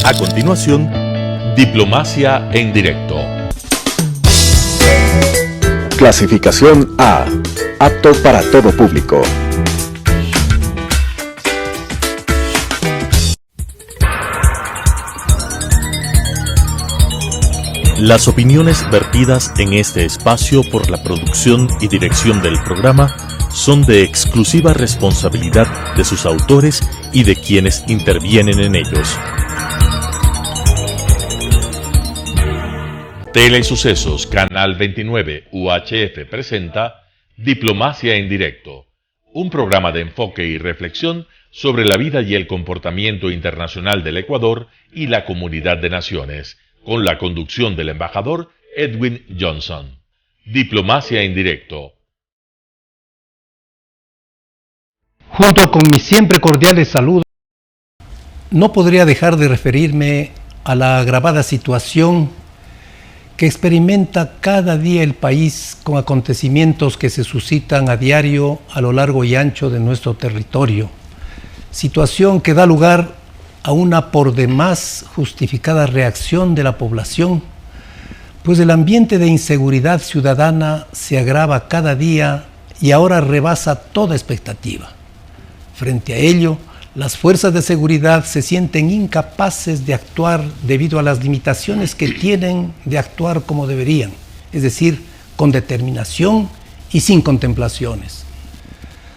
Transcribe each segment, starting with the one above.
A continuación, Diplomacia en Directo. Clasificación A. Apto para todo público. Las opiniones vertidas en este espacio por la producción y dirección del programa son de exclusiva responsabilidad de sus autores y de quienes intervienen en ellos. Telesucesos, Canal 29 UHF presenta Diplomacia en Directo, un programa de enfoque y reflexión sobre la vida y el comportamiento internacional del Ecuador y la comunidad de naciones, con la conducción del embajador Edwin Johnson. Diplomacia en Directo. Junto con mis siempre cordiales saludos, no podría dejar de referirme a la agravada situación que experimenta cada día el país con acontecimientos que se suscitan a diario a lo largo y ancho de nuestro territorio. Situación que da lugar a una por demás justificada reacción de la población, pues el ambiente de inseguridad ciudadana se agrava cada día y ahora rebasa toda expectativa. Frente a ello, las fuerzas de seguridad se sienten incapaces de actuar debido a las limitaciones que tienen de actuar como deberían, es decir, con determinación y sin contemplaciones.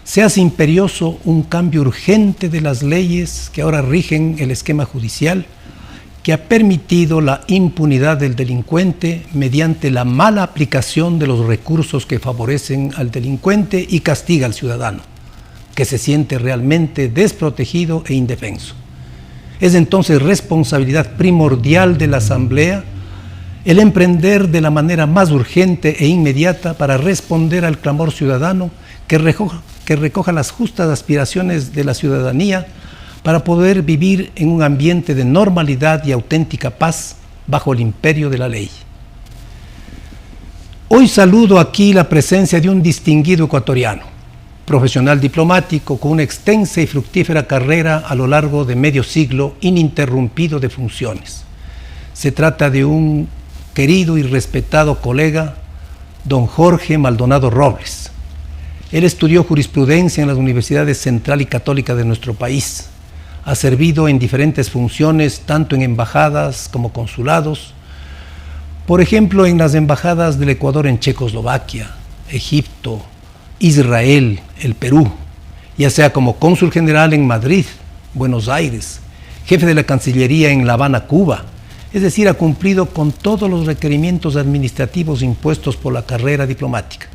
Se hace imperioso un cambio urgente de las leyes que ahora rigen el esquema judicial, que ha permitido la impunidad del delincuente mediante la mala aplicación de los recursos que favorecen al delincuente y castiga al ciudadano, que se siente realmente desprotegido e indefenso. Es entonces responsabilidad primordial de la Asamblea el emprender de la manera más urgente e inmediata para responder al clamor ciudadano que recoja las justas aspiraciones de la ciudadanía para poder vivir en un ambiente de normalidad y auténtica paz bajo el imperio de la ley. Hoy saludo aquí la presencia de un distinguido ecuatoriano, profesional diplomático con una extensa y fructífera carrera a lo largo de medio siglo ininterrumpido de funciones. Se trata de un querido y respetado colega, don Jorge Maldonado Robles. Él estudió jurisprudencia en las universidades Central y Católica de nuestro país. Ha servido en diferentes funciones, tanto en embajadas como consulados. Por ejemplo, en las embajadas del Ecuador en Checoslovaquia, Egipto, Israel, el Perú, ya sea como cónsul general en Madrid, Buenos Aires, jefe de la Cancillería en La Habana, Cuba. Es decir, ha cumplido con todos los requerimientos administrativos impuestos por la carrera diplomática.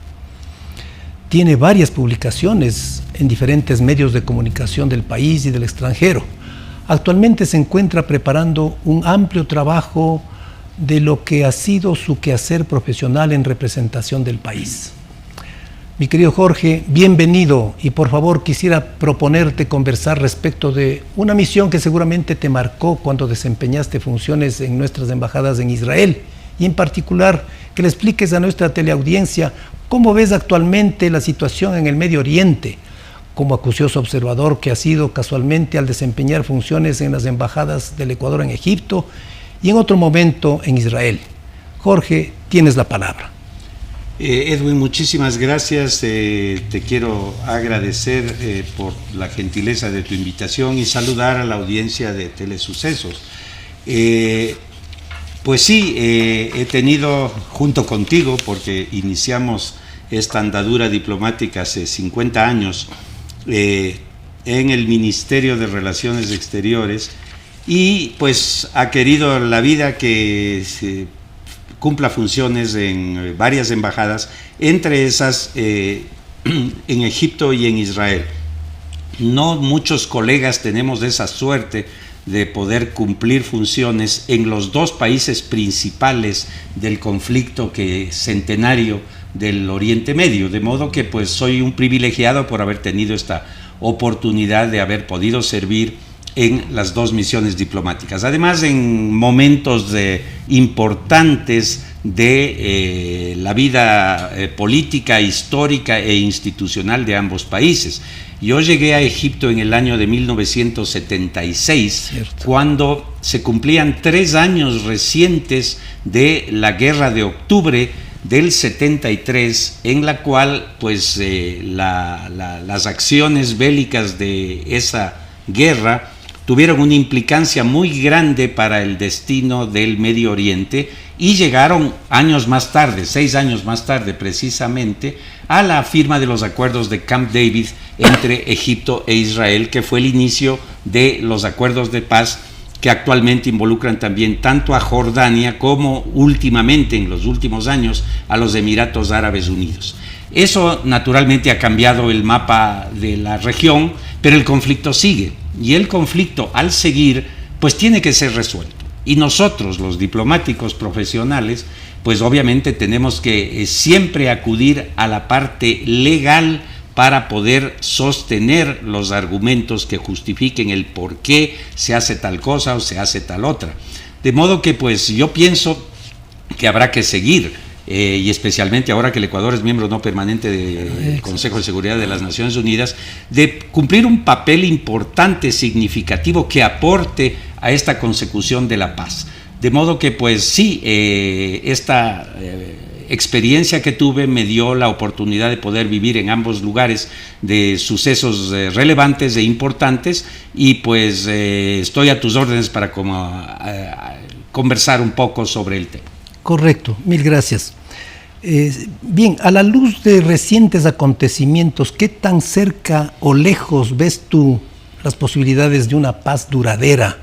Tiene varias publicaciones en diferentes medios de comunicación del país y del extranjero. Actualmente se encuentra preparando un amplio trabajo de lo que ha sido su quehacer profesional en representación del país. Mi querido Jorge, bienvenido, y por favor quisiera proponerte conversar respecto de una misión que seguramente te marcó cuando desempeñaste funciones en nuestras embajadas en Israel, y en particular que le expliques a nuestra teleaudiencia cómo ves actualmente la situación en el Medio Oriente, como acucioso observador que ha sido casualmente al desempeñar funciones en las embajadas del Ecuador en Egipto y en otro momento en Israel. Jorge, tienes la palabra. Edwin, muchísimas gracias. Te quiero agradecer por la gentileza de tu invitación y saludar a la audiencia de Telesucesos. Pues sí, he tenido junto contigo, porque iniciamos esta andadura diplomática hace 50 años en el Ministerio de Relaciones Exteriores, y pues ha querido la vida que se cumpla funciones en varias embajadas, entre esas en Egipto y en Israel. No muchos colegas tenemos esa suerte de poder cumplir funciones en los dos países principales del conflicto centenario del Oriente Medio, de modo que pues soy un privilegiado por haber tenido esta oportunidad de haber podido servir en las dos misiones diplomáticas. Además, en momentos importantes de la vida política, histórica e institucional de ambos países. Yo llegué a Egipto en el año de 1976, Cierto. cuando se cumplían 3 años recientes de la Guerra de Octubre del 73, en la cual pues las acciones bélicas de esa guerra tuvieron una implicancia muy grande para el destino del Medio Oriente y llegaron años más tarde, 6 años más tarde precisamente, a la firma de los acuerdos de Camp David entre Egipto e Israel, que fue el inicio de los acuerdos de paz que actualmente involucran también tanto a Jordania como últimamente, en los últimos años, a los Emiratos Árabes Unidos. Eso naturalmente ha cambiado el mapa de la región, pero el conflicto sigue, y el conflicto al seguir pues tiene que ser resuelto. Y nosotros, los diplomáticos profesionales, pues obviamente tenemos que siempre acudir a la parte legal para poder sostener los argumentos que justifiquen el por qué se hace tal cosa o se hace tal otra. De modo que pues yo pienso que habrá que seguir, y especialmente ahora que el Ecuador es miembro no permanente del Consejo de Seguridad de las Naciones Unidas, de cumplir un papel importante, significativo, que aporte a esta consecución de la paz. De modo que pues sí, esta experiencia que tuve me dio la oportunidad de poder vivir en ambos lugares de sucesos relevantes e importantes, y pues estoy a tus órdenes para conversar un poco sobre el tema. Correcto, mil gracias. Bien, a la luz de recientes acontecimientos, ¿qué tan cerca o lejos ves tú las posibilidades de una paz duradera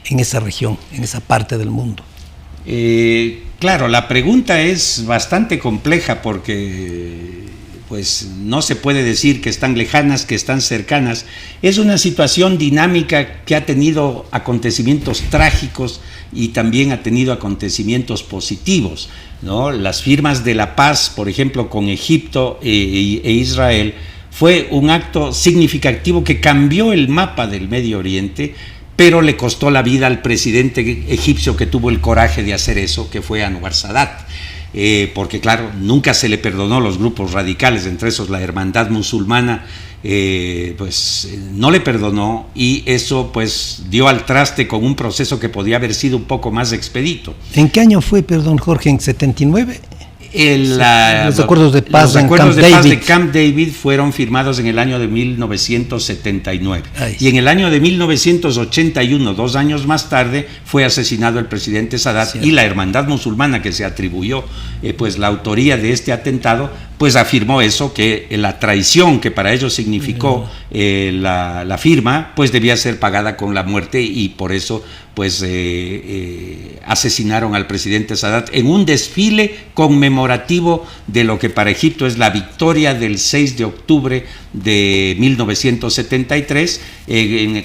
en esa región, en esa parte del mundo? Claro, la pregunta es bastante compleja porque pues no se puede decir que están lejanas, que están cercanas. Es una situación dinámica que ha tenido acontecimientos trágicos y también ha tenido acontecimientos positivos, ¿no? Las firmas de la paz, por ejemplo, con Egipto e Israel, fue un acto significativo que cambió el mapa del Medio Oriente, pero le costó la vida al presidente egipcio que tuvo el coraje de hacer eso, que fue Anwar Sadat. Porque claro, nunca se le perdonó a los grupos radicales, entre esos la Hermandad Musulmana, no le perdonó, y eso pues dio al traste con un proceso que podía haber sido un poco más expedito. ¿En qué año fue, perdón, Jorge? ¿En 79? Los acuerdos de paz, de Camp David fueron firmados en el año de 1979. Y en el año de 1981, 2 años más tarde, fue asesinado el presidente Sadat. Cierto. Y la Hermandad Musulmana, que se atribuyó pues la autoría de este atentado, pues afirmó eso, que la traición que para ellos significó la firma, pues debía ser pagada con la muerte, y por eso pues asesinaron al presidente Sadat en un desfile conmemorativo de lo que para Egipto es la victoria del 6 de octubre de 1973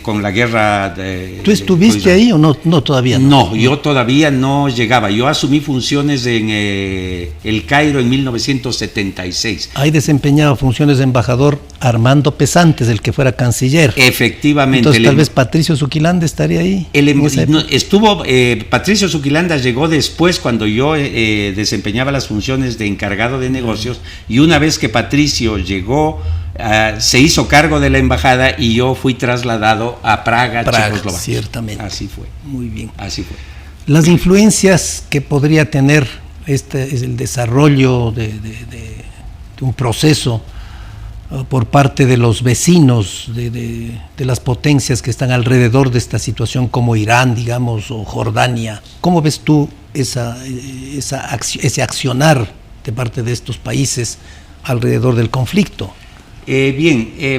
con la guerra de... ¿Tú estuviste ahí o no? No, todavía no. No, yo todavía no llegaba. Yo asumí funciones en El Cairo en 1976. Ahí desempeñaba funciones de embajador Armando Pesantes, el que fuera canciller. Efectivamente. Entonces tal vez Patricio Zuquilanda estaría ahí. Patricio Zuquilanda llegó después, cuando yo desempeñaba las funciones de encargado de negocios, y una vez que Patricio llegó, se hizo cargo de la embajada y yo fui trasladado a Praga, Checoslovaquia. Ciertamente. Así fue. Muy bien. Así fue. Las influencias que podría tener es el desarrollo de un proceso por parte de los vecinos, de las potencias que están alrededor de esta situación, como Irán, digamos, o Jordania. ¿Cómo ves tú ese accionar de parte de estos países alrededor del conflicto?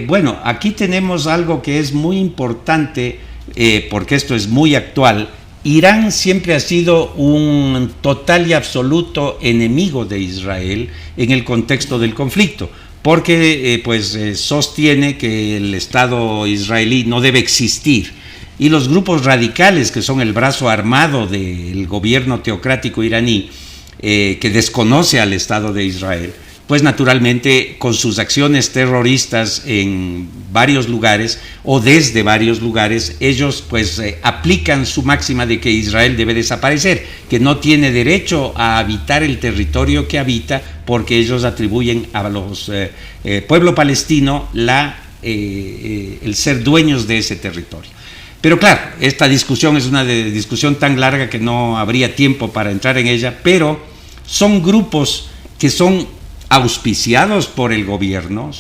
Bueno, aquí tenemos algo que es muy importante, porque esto es muy actual. Irán siempre ha sido un total y absoluto enemigo de Israel en el contexto del conflicto, porque sostiene que el Estado israelí no debe existir, y los grupos radicales, que son el brazo armado del gobierno teocrático iraní, que desconoce al Estado de Israel, pues naturalmente con sus acciones terroristas en varios lugares o desde varios lugares, ellos pues aplican su máxima de que Israel debe desaparecer, que no tiene derecho a habitar el territorio que habita, porque ellos atribuyen a los pueblo palestino la el ser dueños de ese territorio. Pero claro, esta discusión es una discusión tan larga que no habría tiempo para entrar en ella, pero son grupos que son auspiciados por el gobierno,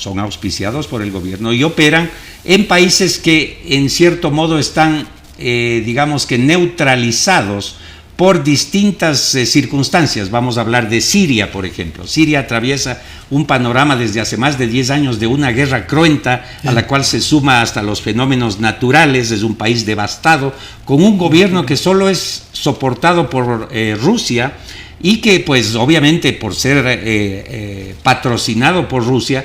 y operan en países que en cierto modo están, digamos que neutralizados por distintas circunstancias. Vamos a hablar de Siria, por ejemplo. Siria atraviesa un panorama desde hace más de 10 años de una guerra cruenta a la cual se suma hasta los fenómenos naturales. Es un país devastado, con un gobierno que solo es soportado por Rusia, y que pues obviamente por ser patrocinado por Rusia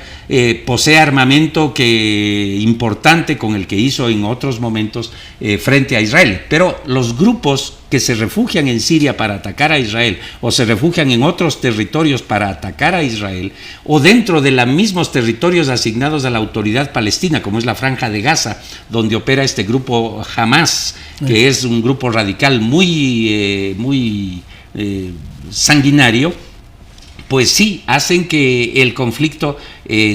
posee armamento importante con el que hizo en otros momentos frente a Israel. Pero los grupos que se refugian en Siria para atacar a Israel, o se refugian en otros territorios para atacar a Israel, o dentro de los mismos territorios asignados a la autoridad palestina, como es la Franja de Gaza, donde opera este grupo Hamas, que es un grupo radical muy sanguinario, pues sí, hacen que el conflicto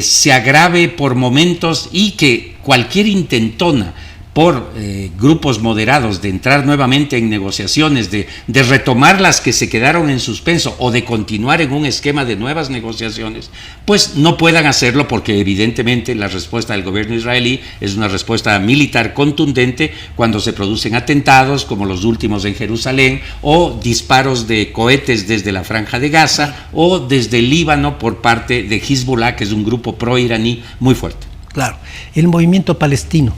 se agrave por momentos, y que cualquier intentona por grupos moderados de entrar nuevamente en negociaciones, de retomar las que se quedaron en suspenso, o de continuar en un esquema de nuevas negociaciones, pues no puedan hacerlo, porque evidentemente la respuesta del gobierno israelí es una respuesta militar contundente cuando se producen atentados como los últimos en Jerusalén, o disparos de cohetes desde la Franja de Gaza, o desde el Líbano por parte de Hezbollah, que es un grupo pro-iraní muy fuerte. Claro, el movimiento palestino,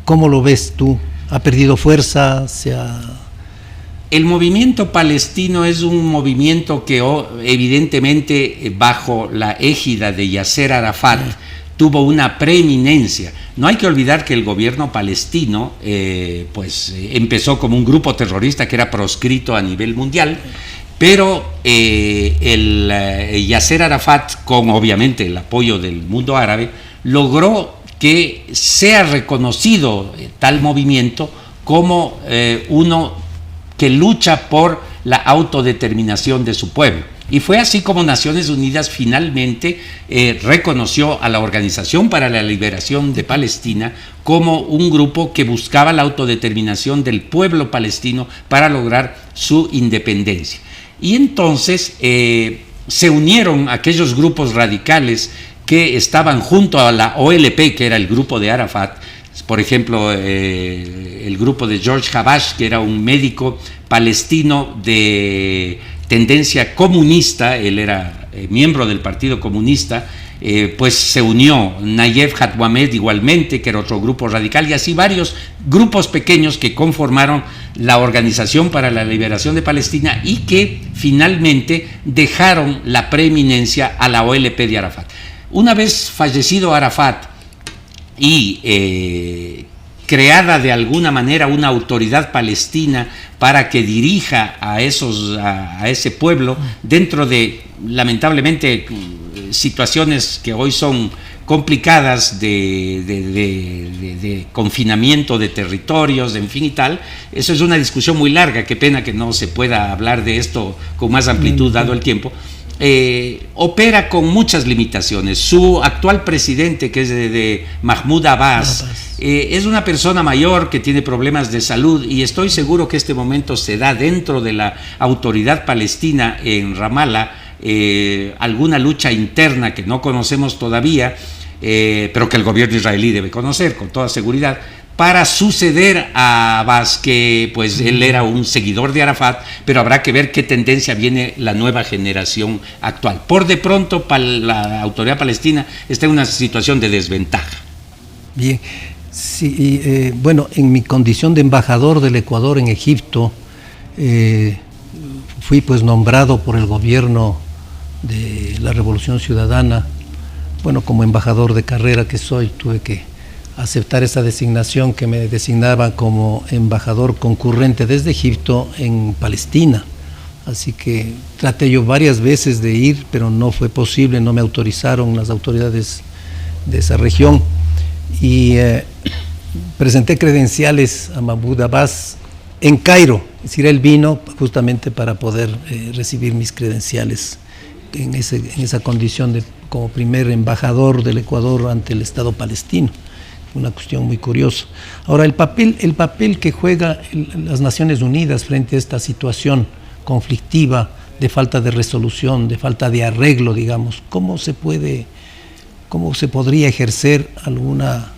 ¿cómo lo ves tú? ¿Ha perdido fuerza? El movimiento palestino es un movimiento que evidentemente bajo la égida de Yasser Arafat tuvo una preeminencia. No hay que olvidar que el gobierno palestino empezó como un grupo terrorista que era proscrito a nivel mundial, pero Yasser Arafat, con obviamente el apoyo del mundo árabe, logró que sea reconocido tal movimiento como uno que lucha por la autodeterminación de su pueblo. Y fue así como Naciones Unidas finalmente reconoció a la Organización para la Liberación de Palestina como un grupo que buscaba la autodeterminación del pueblo palestino para lograr su independencia. Y entonces se unieron aquellos grupos radicales que estaban junto a la OLP, que era el grupo de Arafat, por ejemplo, el grupo de George Habash, que era un médico palestino de tendencia comunista, él era miembro del Partido Comunista, pues se unió Nayef Hatwamed igualmente, que era otro grupo radical, y así varios grupos pequeños que conformaron la Organización para la Liberación de Palestina, y que finalmente dejaron la preeminencia a la OLP de Arafat. Una vez fallecido Arafat y creada de alguna manera una autoridad palestina para que dirija a ese pueblo dentro de, lamentablemente, situaciones que hoy son complicadas de confinamiento de territorios, en fin y tal. Eso es una discusión muy larga, qué pena que no se pueda hablar de esto con más amplitud dado el tiempo. Opera con muchas limitaciones. Su actual presidente, que es de Mahmoud Abbas, es una persona mayor que tiene problemas de salud, y estoy seguro que este momento se da dentro de la autoridad palestina en Ramallah, alguna lucha interna que no conocemos todavía, pero que el gobierno israelí debe conocer con toda seguridad, para suceder a Abbas, que pues él era un seguidor de Arafat, pero habrá que ver qué tendencia viene la nueva generación actual. Por de pronto, la autoridad palestina está en una situación de desventaja. Bien, sí, bueno, en mi condición de embajador del Ecuador en Egipto, fui pues nombrado por el gobierno de la Revolución Ciudadana. Bueno, como embajador de carrera que soy, tuve que aceptar esa designación, que me designaban como embajador concurrente desde Egipto en Palestina. Así que traté yo varias veces de ir, pero no fue posible, no me autorizaron las autoridades de esa región. Y presenté credenciales a Mahmoud Abbas en Cairo, es decir, él vino justamente para poder recibir mis credenciales en esa condición como primer embajador del Ecuador ante el Estado palestino. Una cuestión muy curiosa. Ahora, el papel que juega las Naciones Unidas frente a esta situación conflictiva, de falta de resolución, de falta de arreglo, digamos, ¿cómo se podría ejercer alguna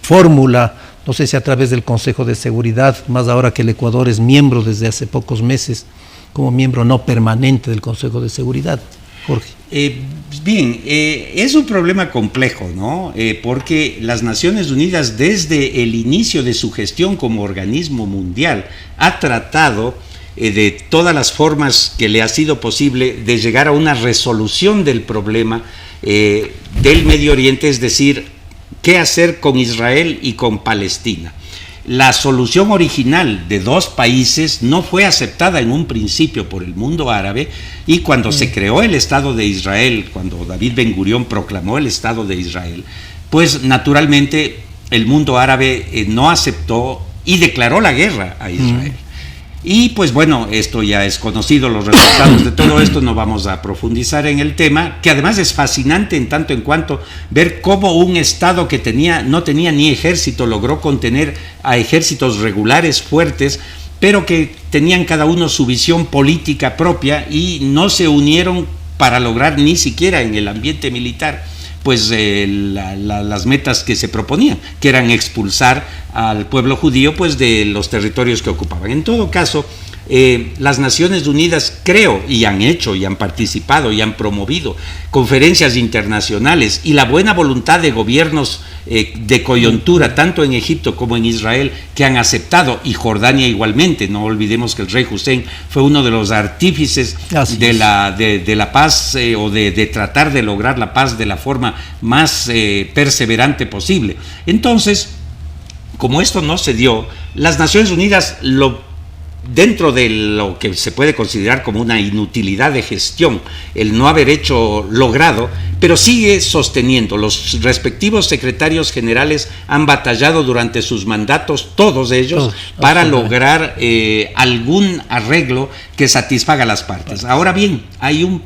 fórmula? No sé si a través del Consejo de Seguridad, más ahora que el Ecuador es miembro desde hace pocos meses, como miembro no permanente del Consejo de Seguridad. Jorge. Es un problema complejo, ¿no? Porque las Naciones Unidas, desde el inicio de su gestión como organismo mundial, ha tratado de todas las formas que le ha sido posible de llegar a una resolución del problema del Medio Oriente, es decir, qué hacer con Israel y con Palestina. La solución original de dos países no fue aceptada en un principio por el mundo árabe, y cuando se creó el Estado de Israel, cuando David Ben Gurión proclamó el Estado de Israel, pues naturalmente el mundo árabe no aceptó y declaró la guerra a Israel. Y pues bueno, esto ya es conocido, los resultados de todo esto, no vamos a profundizar en el tema, que además es fascinante en tanto en cuanto ver cómo un Estado que no tenía ni ejército logró contener a ejércitos regulares fuertes, pero que tenían cada uno su visión política propia y no se unieron para lograr ni siquiera en el ambiente militar pues las metas que se proponían, que eran expulsar al pueblo judío pues de los territorios que ocupaban. En todo caso, las Naciones Unidas creo, y han hecho, y han participado, y han promovido conferencias internacionales, y la buena voluntad de gobiernos de coyuntura, tanto en Egipto como en Israel, que han aceptado, y Jordania igualmente. No olvidemos que el rey Hussein fue uno de los artífices de la paz, o de tratar de lograr la paz de la forma más perseverante posible. Entonces, como esto no se dio, las Naciones Unidas dentro de lo que se puede considerar como una inutilidad de gestión, el no haber logrado, pero sigue sosteniendo. Los respectivos secretarios generales han batallado durante sus mandatos, todos ellos, para lograr algún arreglo que satisfaga a las partes. Ahora bien, hay un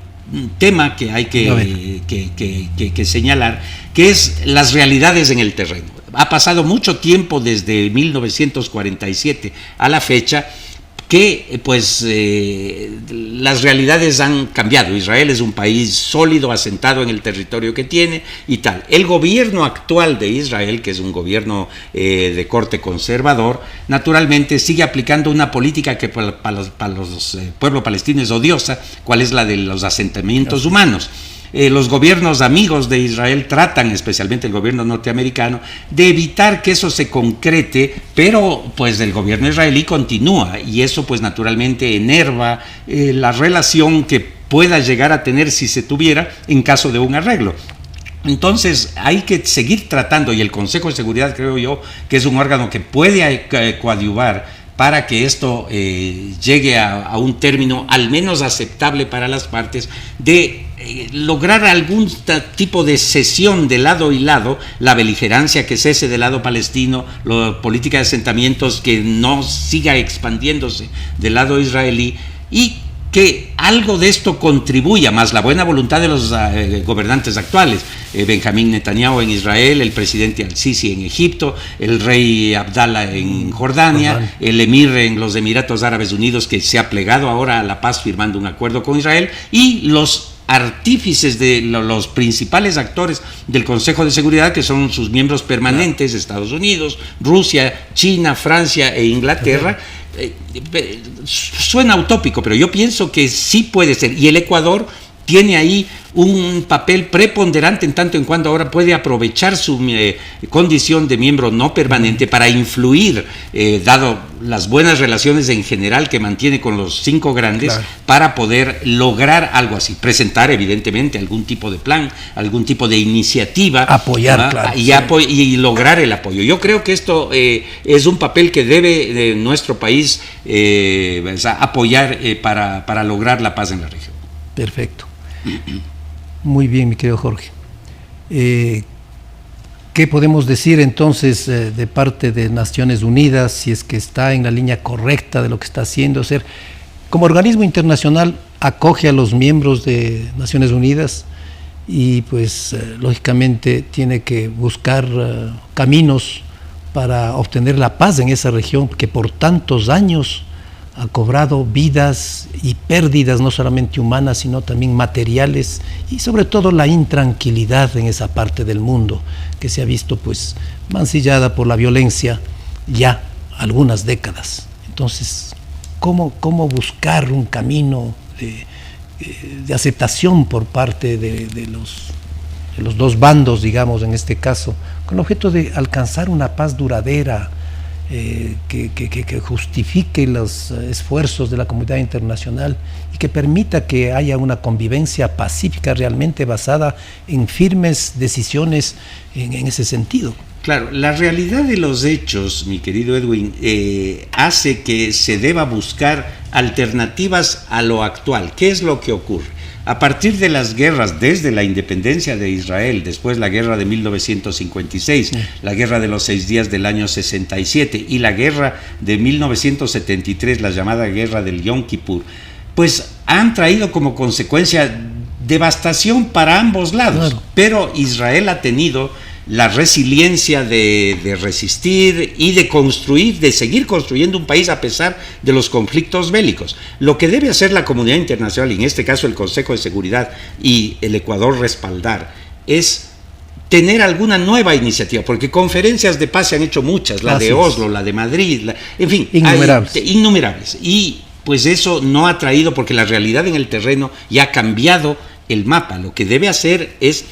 tema que hay que señalar, que es las realidades en el terreno. Ha pasado mucho tiempo desde 1947 a la fecha, que pues las realidades han cambiado. Israel es un país sólido, asentado en el territorio que tiene y tal. El gobierno actual de Israel, que es un gobierno de corte conservador, naturalmente sigue aplicando una política que para los pueblos palestinos es odiosa, cuál es la de los asentamientos humanos. Los gobiernos amigos de Israel tratan, especialmente el gobierno norteamericano, de evitar que eso se concrete, pero pues el gobierno israelí continúa, y eso pues naturalmente enerva la relación que pueda llegar a tener, si se tuviera, en caso de un arreglo. Entonces hay que seguir tratando, y el Consejo de Seguridad, creo yo, que es un órgano que puede coadyuvar para que esto llegue a un término al menos aceptable para las partes, de lograr algún tipo de cesión de lado y lado, la beligerancia que cese del lado palestino, la política de asentamientos que no siga expandiéndose del lado israelí, y que algo de esto contribuya, más la buena voluntad de los gobernantes actuales, Benjamín Netanyahu en Israel, el presidente Al-Sisi en Egipto, el rey Abdallah en Jordania, el emir en los Emiratos Árabes Unidos, que se ha plegado ahora a la paz firmando un acuerdo con Israel, y los artífices de los principales actores del Consejo de Seguridad, que son sus miembros permanentes, Estados Unidos, Rusia, China, Francia e Inglaterra. Suena utópico, pero yo pienso que sí puede ser, y el Ecuador tiene ahí un papel preponderante en tanto en cuanto ahora puede aprovechar su condición de miembro no permanente para influir, dado las buenas relaciones en general que mantiene con los 5 grandes, claro, para poder lograr algo así, presentar evidentemente algún tipo de plan, algún tipo de iniciativa, apoyar, claro, y lograr el apoyo. Yo creo que esto es un papel que debe nuestro país apoyar para lograr la paz en la región. Perfecto. Muy bien, mi querido Jorge. ¿Qué podemos decir entonces de parte de Naciones Unidas, si es que está en la línea correcta de lo que está haciendo? como organismo internacional acoge a los miembros de Naciones Unidas y pues lógicamente tiene que buscar caminos para obtener la paz en esa región que por tantos años ha cobrado vidas y pérdidas no solamente humanas sino también materiales, y sobre todo la intranquilidad en esa parte del mundo que se ha visto pues mancillada por la violencia ya algunas décadas. Entonces, ¿cómo buscar un camino de aceptación por parte de los dos bandos, digamos, en este caso, con el objeto de alcanzar una paz duradera que justifique los esfuerzos de la comunidad internacional y que permita que haya una convivencia pacífica realmente basada en firmes decisiones en ese sentido? Claro, la realidad de los hechos, mi querido Edwin, hace que se deba buscar alternativas a lo actual. ¿Qué es lo que ocurre? A partir de las guerras, desde la independencia de Israel, después la guerra de 1956, la guerra de los 6 días del año 67 y la guerra de 1973, la llamada guerra del Yom Kippur, pues han traído como consecuencia devastación para ambos lados. Claro. Pero Israel ha tenido la resiliencia de resistir y de construir, de seguir construyendo un país a pesar de los conflictos bélicos. Lo que debe hacer la comunidad internacional, y en este caso el Consejo de Seguridad y el Ecuador respaldar, es tener alguna nueva iniciativa, porque conferencias de paz se han hecho muchas, la de Oslo, la de Madrid, en fin, innumerables. Y pues eso no ha traído, porque la realidad en el terreno ya ha cambiado el mapa. Lo que debe hacer es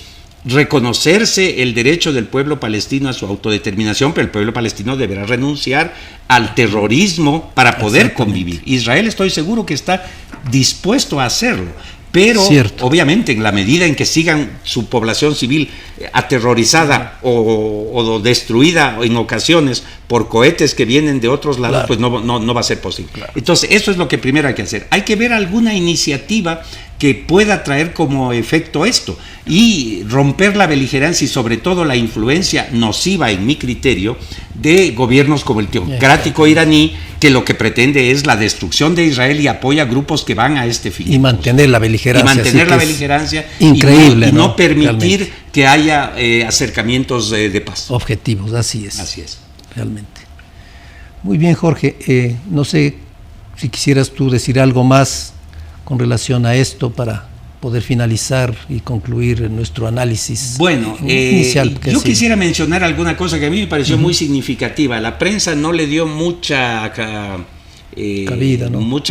reconocerse el derecho del pueblo palestino a su autodeterminación, pero el pueblo palestino deberá renunciar al terrorismo para poder convivir. Israel, estoy seguro que está dispuesto a hacerlo, pero obviamente en la medida en que sigan su población civil aterrorizada o destruida en ocasiones por cohetes que vienen de otros lados, pues no va a ser posible. Entonces, eso es lo que primero hay que hacer. Hay que ver alguna iniciativa que pueda traer como efecto esto y romper la beligerancia y sobre todo la influencia nociva, en mi criterio, de gobiernos como el teocrático iraní, que lo que pretende es la destrucción de Israel y apoya grupos que van a este fin. Y mantener la beligerancia. Increíble. Y no permitir realmente que haya acercamientos de paz. Objetivos, así es. Así es. Realmente. Muy bien, Jorge. No sé si quisieras tú decir algo más con relación a esto para poder finalizar y concluir nuestro análisis inicial. Yo quisiera mencionar alguna cosa que a mí me pareció muy significativa. La prensa no le dio mucha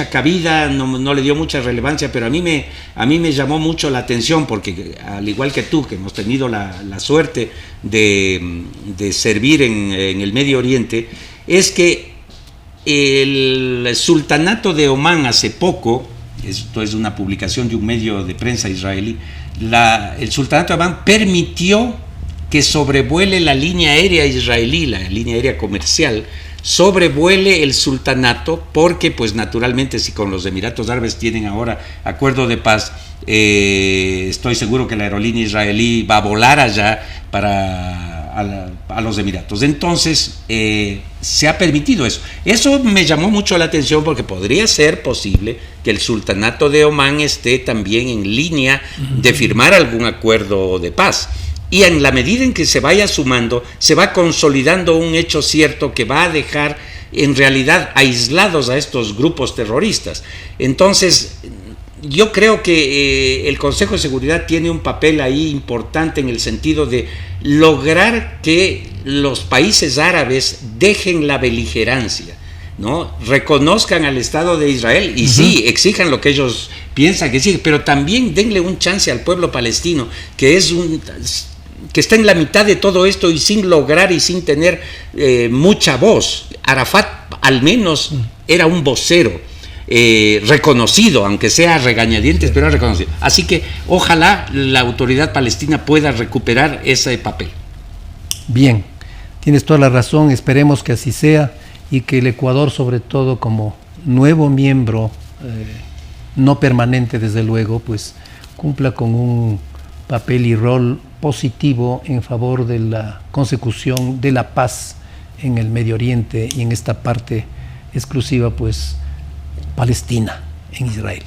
cabida, no le dio mucha relevancia, pero a mí me llamó mucho la atención, porque al igual que tú, que hemos tenido la suerte de servir en el Medio Oriente, es que el sultanato de Omán hace poco, esto es una publicación de un medio de prensa israelí, el sultanato de Omán permitió que sobrevuele la línea aérea israelí, la línea aérea comercial, sobrevuele el sultanato, porque pues naturalmente si con los Emiratos Árabes tienen ahora acuerdo de paz, estoy seguro que la aerolínea israelí va a volar allá a los Emiratos. Entonces se ha permitido eso. Eso me llamó mucho la atención, porque podría ser posible que el sultanato de Omán esté también en línea de firmar algún acuerdo de paz. Y en la medida en que se vaya sumando, se va consolidando un hecho cierto que va a dejar en realidad aislados a estos grupos terroristas. Entonces, yo creo que el Consejo de Seguridad tiene un papel ahí importante en el sentido de lograr que los países árabes dejen la beligerancia, ¿no? Reconozcan al Estado de Israel y sí, exijan lo que ellos piensan que sí, pero también denle un chance al pueblo palestino, que está en la mitad de todo esto y sin lograr y sin tener mucha voz. Arafat al menos era un vocero reconocido, aunque sea a regañadientes, pero reconocido. Así que ojalá la autoridad palestina pueda recuperar ese papel. Bien, tienes toda la razón, esperemos que así sea y que el Ecuador, sobre todo como nuevo miembro, no permanente desde luego, pues cumpla con un papel y rol positivo en favor de la consecución de la paz en el Medio Oriente y en esta parte exclusiva pues palestina. en Israel.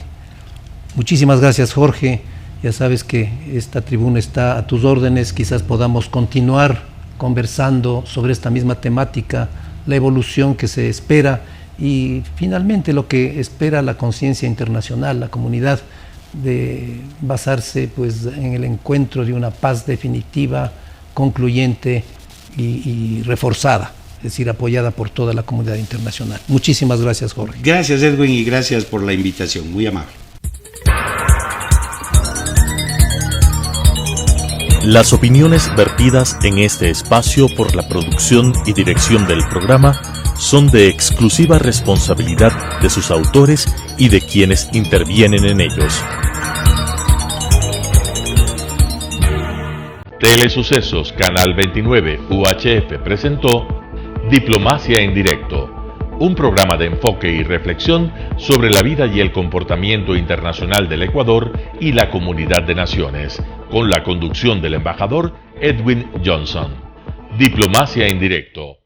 Muchísimas gracias, Jorge. Ya sabes que esta tribuna está a tus órdenes. Quizás podamos continuar conversando sobre esta misma temática, la evolución que se espera y finalmente lo que espera la conciencia internacional, la comunidad, de basarse pues en el encuentro de una paz definitiva, concluyente y reforzada, es decir, apoyada por toda la comunidad internacional. Muchísimas gracias, Jorge. Gracias, Edwin, y gracias por la invitación, muy amable. Las opiniones vertidas en este espacio por la producción y dirección del programa son de exclusiva responsabilidad de sus autores y de quienes intervienen en ellos. Telesucesos Canal 29 UHF presentó Diplomacia en Directo, un programa de enfoque y reflexión sobre la vida y el comportamiento internacional del Ecuador y la comunidad de naciones, con la conducción del embajador Edwin Johnson. Diplomacia en Directo.